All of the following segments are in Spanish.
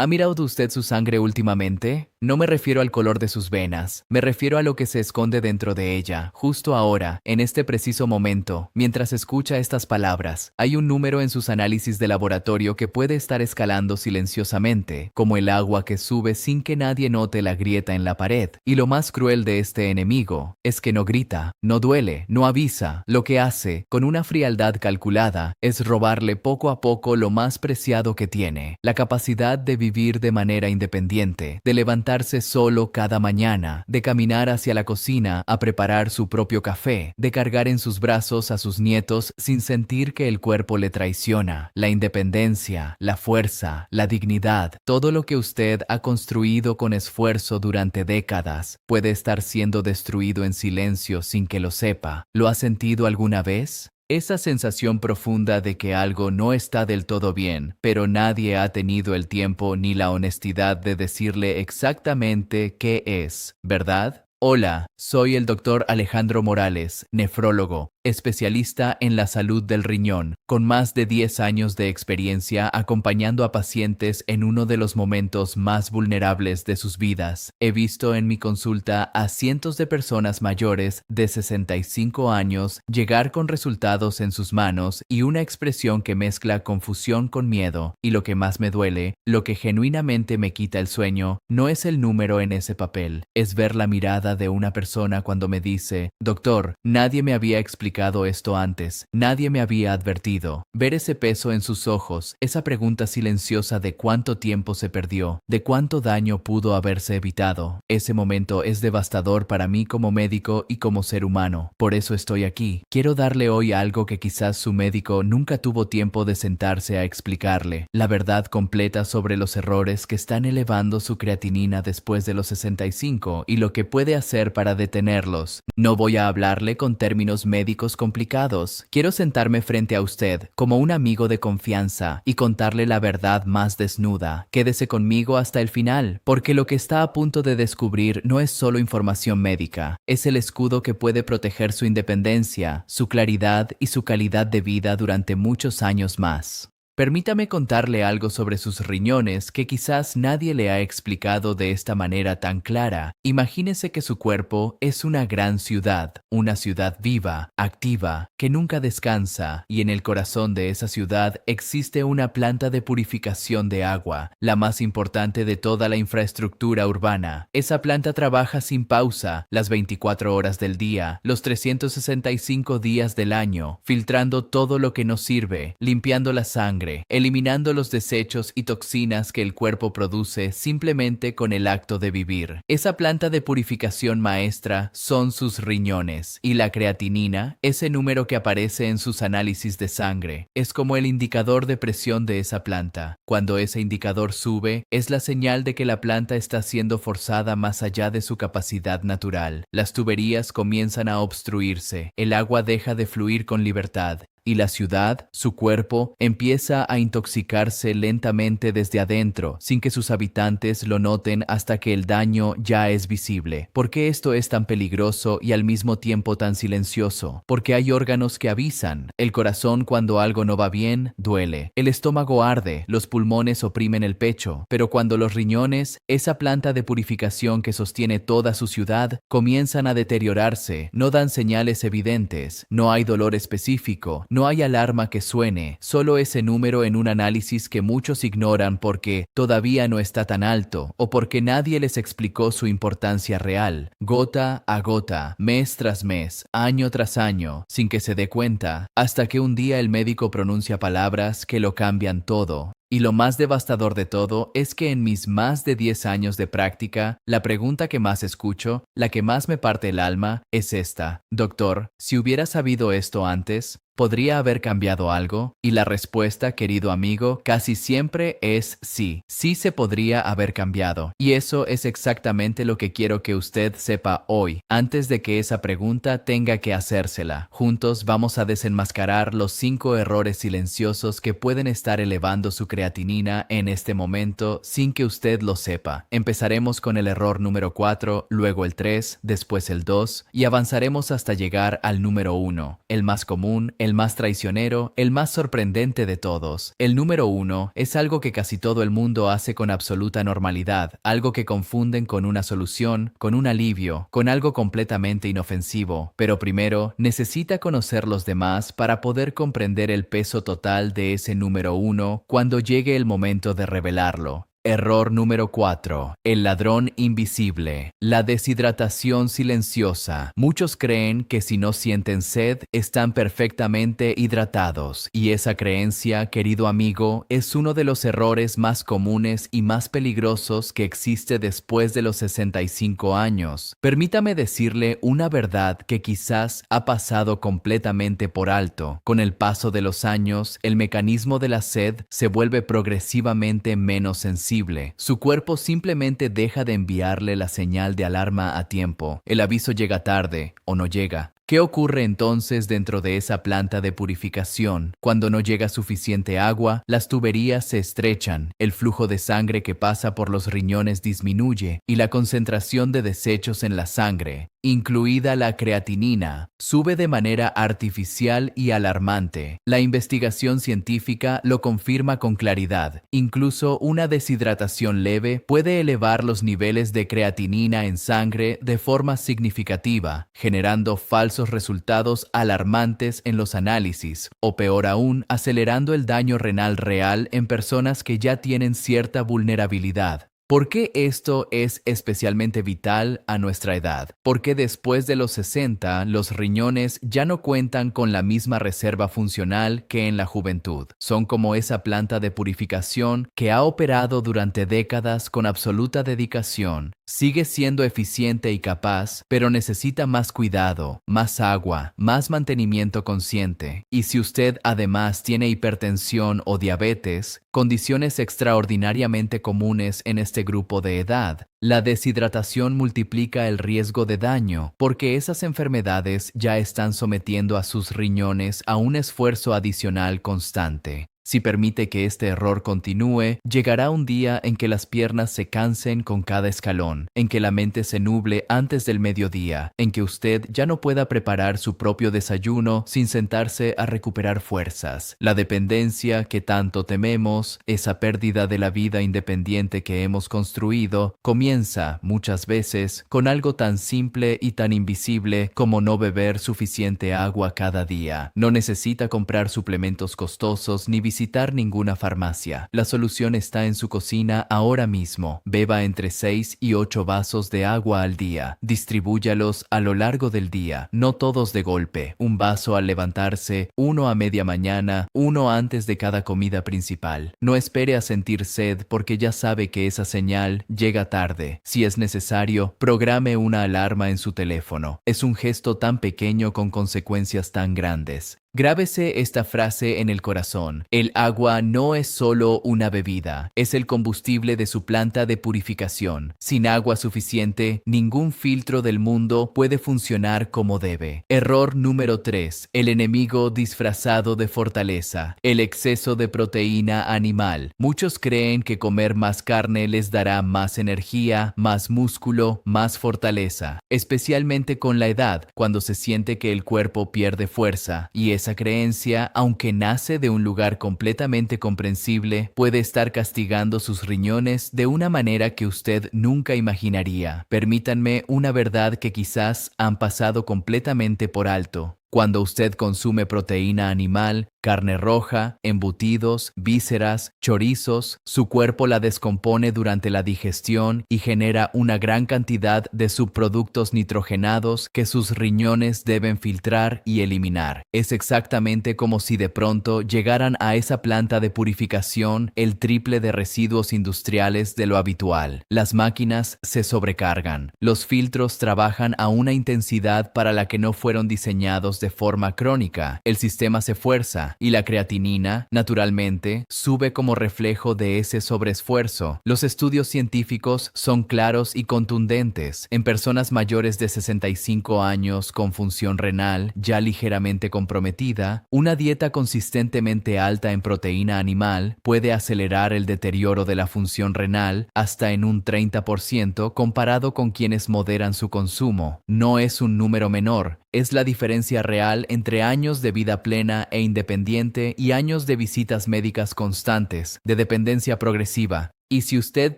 ¿Ha mirado usted su sangre últimamente? No me refiero al color de sus venas, me refiero a lo que se esconde dentro de ella, justo ahora, en este preciso momento, mientras escucha estas palabras. Hay un número en sus análisis de laboratorio que puede estar escalando silenciosamente, como el agua que sube sin que nadie note la grieta en la pared. Y lo más cruel de este enemigo es que no grita, no duele, no avisa. Lo que hace, con una frialdad calculada, es robarle poco a poco lo más preciado que tiene, la capacidad de vivir de manera independiente, de levantarse solo cada mañana, de caminar hacia la cocina a preparar su propio café, de cargar en sus brazos a sus nietos sin sentir que el cuerpo le traiciona. La independencia, la fuerza, la dignidad, todo lo que usted ha construido con esfuerzo durante décadas, puede estar siendo destruido en silencio sin que lo sepa. ¿Lo ha sentido alguna vez? Esa sensación profunda de que algo no está del todo bien, pero nadie ha tenido el tiempo ni la honestidad de decirle exactamente qué es, ¿verdad? Hola, soy el doctor Alejandro Morales, nefrólogo, especialista en la salud del riñón, con más de 10 años de experiencia acompañando a pacientes en uno de los momentos más vulnerables de sus vidas. He visto en mi consulta a cientos de personas mayores de 65 años llegar con resultados en sus manos y una expresión que mezcla confusión con miedo. Y lo que más me duele, lo que genuinamente me quita el sueño, no es el número en ese papel, es ver la mirada de una persona cuando me dice: doctor, nadie me había explicado esto antes, nadie me había advertido. Ver ese peso en sus ojos, esa pregunta silenciosa de cuánto tiempo se perdió, de cuánto daño pudo haberse evitado. Ese momento es devastador para mí como médico y como ser humano. Por eso estoy aquí. Quiero darle hoy algo que quizás su médico nunca tuvo tiempo de sentarse a explicarle: la verdad completa sobre los errores que están elevando su creatinina después de los 65 y lo que puede hacer para detenerlos. No voy a hablarle con términos médicos complicados. Quiero sentarme frente a usted como un amigo de confianza y contarle la verdad más desnuda. Quédese conmigo hasta el final, porque lo que está a punto de descubrir no es solo información médica, es el escudo que puede proteger su independencia, su claridad y su calidad de vida durante muchos años más. Permítame contarle algo sobre sus riñones que quizás nadie le ha explicado de esta manera tan clara. Imagínese que su cuerpo es una gran ciudad, una ciudad viva, activa, que nunca descansa, y en el corazón de esa ciudad existe una planta de purificación de agua, la más importante de toda la infraestructura urbana. Esa planta trabaja sin pausa, las 24 horas del día, los 365 días del año, filtrando todo lo que no sirve, limpiando la sangre, eliminando los desechos y toxinas que el cuerpo produce simplemente con el acto de vivir. Esa planta de purificación maestra son sus riñones, y la creatinina, ese número que aparece en sus análisis de sangre, es como el indicador de presión de esa planta. Cuando ese indicador sube, es la señal de que la planta está siendo forzada más allá de su capacidad natural. Las tuberías comienzan a obstruirse, el agua deja de fluir con libertad, y la ciudad, su cuerpo, empieza a intoxicarse lentamente desde adentro, sin que sus habitantes lo noten hasta que el daño ya es visible. ¿Por qué esto es tan peligroso y al mismo tiempo tan silencioso? Porque hay órganos que avisan. El corazón, cuando algo no va bien, duele. El estómago arde, los pulmones oprimen el pecho. Pero cuando los riñones, esa planta de purificación que sostiene toda su ciudad, comienzan a deteriorarse, no dan señales evidentes, no hay dolor específico, no hay alarma que suene, solo ese número en un análisis que muchos ignoran porque todavía no está tan alto o porque nadie les explicó su importancia real. Gota a gota, mes tras mes, año tras año, sin que se dé cuenta, hasta que un día el médico pronuncia palabras que lo cambian todo. Y lo más devastador de todo es que en mis más de 10 años de práctica, la pregunta que más escucho, la que más me parte el alma, es esta: doctor, si hubiera sabido esto antes, ¿podría haber cambiado algo? Y la respuesta, querido amigo, casi siempre es sí. Sí se podría haber cambiado. Y eso es exactamente lo que quiero que usted sepa hoy, antes de que esa pregunta tenga que hacérsela. Juntos vamos a desenmascarar los 5 errores silenciosos que pueden estar elevando su creatinina en este momento sin que usted lo sepa. Empezaremos con el error número 4, luego el 3, después el 2 y avanzaremos hasta llegar al número 1, el más común, el el más traicionero, el más sorprendente de todos. El número 1 es algo que casi todo el mundo hace con absoluta normalidad, algo que confunden con una solución, con un alivio, con algo completamente inofensivo. Pero primero, necesita conocer los demás para poder comprender el peso total de ese número 1 cuando llegue el momento de revelarlo. Error número 4. El ladrón invisible. La deshidratación silenciosa. Muchos creen que si no sienten sed, están perfectamente hidratados. Y esa creencia, querido amigo, es uno de los errores más comunes y más peligrosos que existe después de los 65 años. Permítame decirle una verdad que quizás ha pasado completamente por alto. Con el paso de los años, el mecanismo de la sed se vuelve progresivamente menos sensible. Su cuerpo simplemente deja de enviarle la señal de alarma a tiempo. El aviso llega tarde o no llega. ¿Qué ocurre entonces dentro de esa planta de purificación? Cuando no llega suficiente agua, las tuberías se estrechan, el flujo de sangre que pasa por los riñones disminuye y la concentración de desechos en la sangre, incluida la creatinina, sube de manera artificial y alarmante. La investigación científica lo confirma con claridad. Incluso una deshidratación leve puede elevar los niveles de creatinina en sangre de forma significativa, generando falsos resultados alarmantes en los análisis, o peor aún, acelerando el daño renal real en personas que ya tienen cierta vulnerabilidad. ¿Por qué esto es especialmente vital a nuestra edad? Porque después de los 60, los riñones ya no cuentan con la misma reserva funcional que en la juventud. Son como esa planta de purificación que ha operado durante décadas con absoluta dedicación. Sigue siendo eficiente y capaz, pero necesita más cuidado, más agua, más mantenimiento consciente. Y si usted además tiene hipertensión o diabetes, condiciones extraordinariamente comunes en este grupo de edad, la deshidratación multiplica el riesgo de daño, porque esas enfermedades ya están sometiendo a sus riñones a un esfuerzo adicional constante. Si permite que este error continúe, llegará un día en que las piernas se cansen con cada escalón, en que la mente se nuble antes del mediodía, en que usted ya no pueda preparar su propio desayuno sin sentarse a recuperar fuerzas. La dependencia que tanto tememos, esa pérdida de la vida independiente que hemos construido, comienza, muchas veces, con algo tan simple y tan invisible como no beber suficiente agua cada día. No necesita comprar suplementos costosos ni visitar ninguna farmacia. La solución está en su cocina ahora mismo. Beba entre 6 y 8 vasos de agua al día. Distribúyalos a lo largo del día, no todos de golpe. Un vaso al levantarse, uno a media mañana, uno antes de cada comida principal. No espere a sentir sed porque ya sabe que esa señal llega tarde. Si es necesario, programe una alarma en su teléfono. Es un gesto tan pequeño con consecuencias tan grandes. Grábese esta frase en el corazón. El agua no es solo una bebida, es el combustible de su planta de purificación. Sin agua suficiente, ningún filtro del mundo puede funcionar como debe. Error número 3. El enemigo disfrazado de fortaleza. El exceso de proteína animal. Muchos creen que comer más carne les dará más energía, más músculo, más fortaleza. Especialmente con la edad, cuando se siente que el cuerpo pierde fuerza. Y esa creencia, aunque nace de un lugar completamente comprensible, puede estar castigando sus riñones de una manera que usted nunca imaginaría. Permítanme una verdad que quizás han pasado completamente por alto. Cuando usted consume proteína animal, carne roja, embutidos, vísceras, chorizos, su cuerpo la descompone durante la digestión y genera una gran cantidad de subproductos nitrogenados que sus riñones deben filtrar y eliminar. Es exactamente como si de pronto llegaran a esa planta de purificación el triple de residuos industriales de lo habitual. Las máquinas se sobrecargan. Los filtros trabajan a una intensidad para la que no fueron diseñados de forma crónica. El sistema se fuerza y la creatinina, naturalmente, sube como reflejo de ese sobreesfuerzo. Los estudios científicos son claros y contundentes. En personas mayores de 65 años con función renal ya ligeramente comprometida, una dieta consistentemente alta en proteína animal puede acelerar el deterioro de la función renal hasta en un 30% comparado con quienes moderan su consumo. No es un número menor, Es la diferencia real entre años de vida plena e independiente y años de visitas médicas constantes, de dependencia progresiva. Y si usted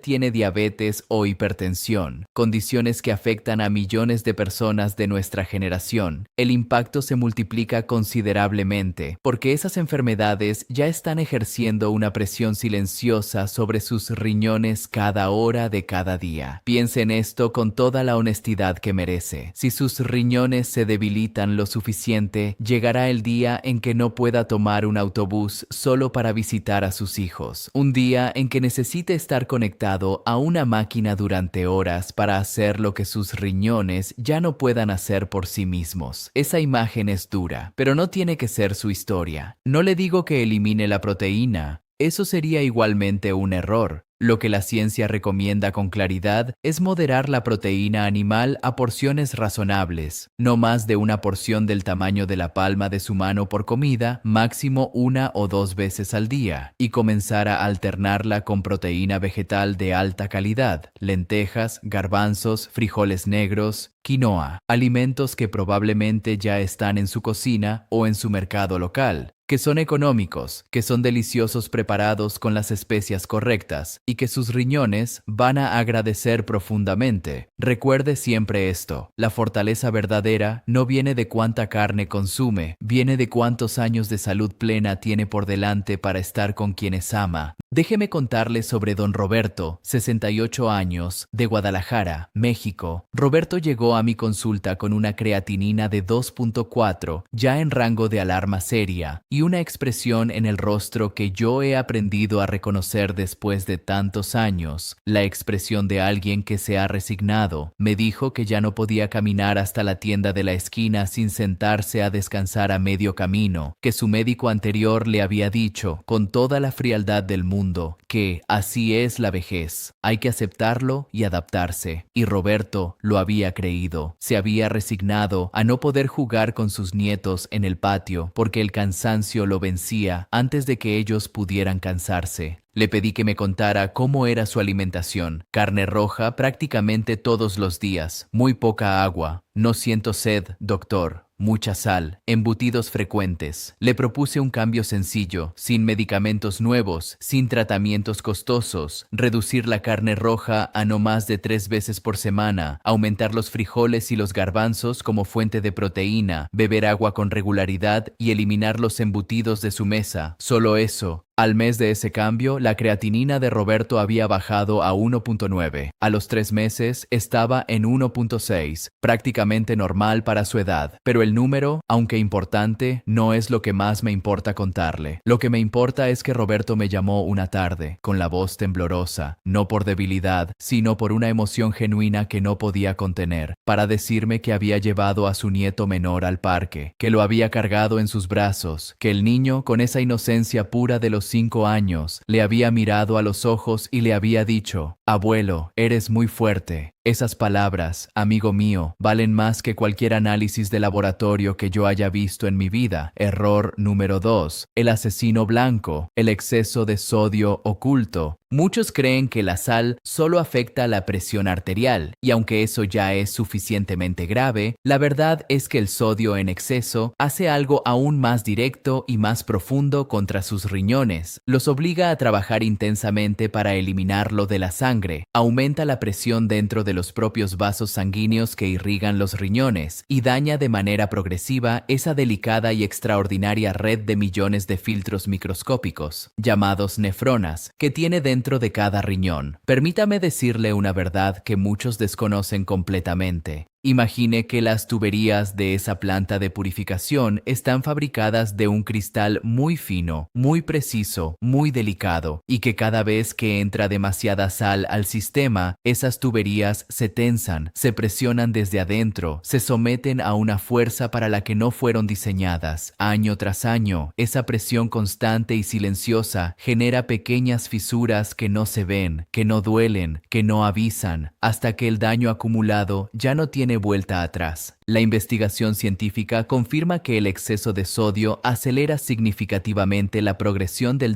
tiene diabetes o hipertensión, condiciones que afectan a millones de personas de nuestra generación, el impacto se multiplica considerablemente, porque esas enfermedades ya están ejerciendo una presión silenciosa sobre sus riñones cada hora de cada día. Piense en esto con toda la honestidad que merece. Si sus riñones se debilitan lo suficiente, llegará el día en que no pueda tomar un autobús solo para visitar a sus hijos. Un día en que necesite estar conectado a una máquina durante horas para hacer lo que sus riñones ya no puedan hacer por sí mismos. Esa imagen es dura, pero no tiene que ser su historia. No le digo que elimine la proteína. Eso sería igualmente un error. Lo que la ciencia recomienda con claridad es moderar la proteína animal a porciones razonables, no más de una porción del tamaño de la palma de su mano por comida, máximo 1 o 2 veces al día, y comenzar a alternarla con proteína vegetal de alta calidad, lentejas, garbanzos, frijoles negros, quinoa, alimentos que probablemente ya están en su cocina o en su mercado local, que son económicos, que son deliciosos preparados con las especias correctas y que sus riñones van a agradecer profundamente. Recuerde siempre esto: la fortaleza verdadera no viene de cuánta carne consume, viene de cuántos años de salud plena tiene por delante para estar con quienes ama. Déjeme contarle sobre don Roberto, 68 años, de Guadalajara, México. Roberto llegó a mi consulta con una creatinina de 2.4, ya en rango de alarma seria, y una expresión en el rostro que yo he aprendido a reconocer después de tantos años, la expresión de alguien que se ha resignado. Me dijo que ya no podía caminar hasta la tienda de la esquina sin sentarse a descansar a medio camino, que su médico anterior le había dicho, con toda la frialdad del mundo, que así es la vejez, hay que aceptarlo y adaptarse. Y Roberto lo había creído. Se había resignado a no poder jugar con sus nietos en el patio porque el cansancio lo vencía antes de que ellos pudieran cansarse. Le pedí que me contara cómo era su alimentación. Carne roja prácticamente todos los días, muy poca agua. No siento sed, doctor. Mucha sal, embutidos frecuentes. Le propuse un cambio sencillo, sin medicamentos nuevos, sin tratamientos costosos, reducir la carne roja a no más de 3 veces por semana, aumentar los frijoles y los garbanzos como fuente de proteína, beber agua con regularidad y eliminar los embutidos de su mesa. Solo eso. Al mes de ese cambio, la creatinina de Roberto había bajado a 1.9. A los 3 meses estaba en 1.6, prácticamente normal para su edad. Pero el número, aunque importante, no es lo que más me importa contarle. Lo que me importa es que Roberto me llamó una tarde, con la voz temblorosa, no por debilidad, sino por una emoción genuina que no podía contener, para decirme que había llevado a su nieto menor al parque, que lo había cargado en sus brazos, que el niño, con esa inocencia pura de los 5 años, le había mirado a los ojos y le había dicho: «Abuelo, eres muy fuerte». Esas palabras, amigo mío, valen más que cualquier análisis de laboratorio que yo haya visto en mi vida. Error número 2. El asesino blanco, el exceso de sodio oculto. Muchos creen que la sal solo afecta la presión arterial, y aunque eso ya es suficientemente grave, la verdad es que el sodio en exceso hace algo aún más directo y más profundo contra sus riñones. Los obliga a trabajar intensamente para eliminarlo de la sangre, aumenta la presión dentro de los propios vasos sanguíneos que irrigan los riñones y daña de manera progresiva esa delicada y extraordinaria red de millones de filtros microscópicos, llamados nefronas, que tiene dentro de cada riñón. Permítame decirle una verdad que muchos desconocen completamente. Imagine que las tuberías de esa planta de purificación están fabricadas de un cristal muy fino, muy preciso, muy delicado, y que cada vez que entra demasiada sal al sistema, esas tuberías se tensan, se presionan desde adentro, se someten a una fuerza para la que no fueron diseñadas. Año tras año, esa presión constante y silenciosa genera pequeñas fisuras que no se ven, que no duelen, que no avisan, hasta que el daño acumulado ya no tiene vuelta atrás. La investigación científica confirma que el exceso de sodio acelera significativamente la progresión del